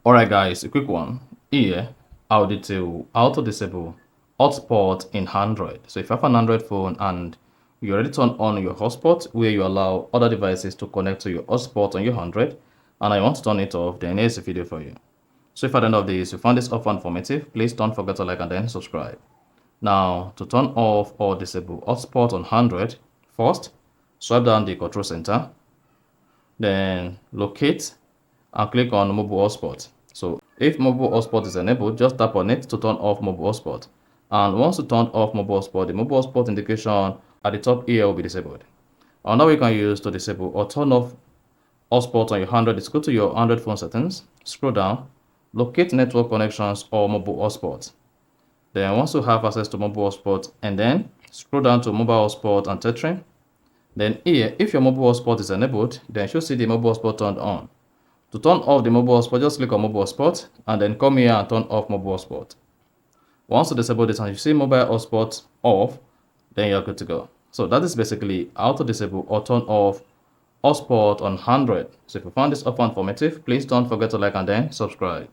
Alright guys, a quick one. Here, I'll detail how to disable hotspot in Android. So if you have an Android phone and you already turn on your hotspot where you allow other devices to connect to your hotspot on your Android and I want to turn it off, then here's a video for you. So if at the end of this you found this offer informative, please don't forget to like and then subscribe. Now, to turn off or disable hotspot on Android, first, swipe down the control center, then locate and click on mobile hotspot. So if mobile hotspot is enabled, just tap on it to turn off mobile hotspot. And once you turn off mobile hotspot, the mobile hotspot indication at the top here will be disabled. Another way you can use to disable or turn off hotspot on your Android is go to your Android phone settings, scroll down, locate network connections or mobile hotspot. Then once you have access to mobile hotspot, and then scroll down to mobile hotspot and tethering. Then here, if your mobile hotspot is enabled, then you should see the mobile hotspot turned on. To turn off the mobile hotspot, just click on mobile hotspot and then come here and turn off mobile hotspot. Once you disable this and you see mobile hotspot off, then you're good to go. So that is basically how to disable or turn off hotspot on Android. So if you found this offer informative, please don't forget to like and then subscribe.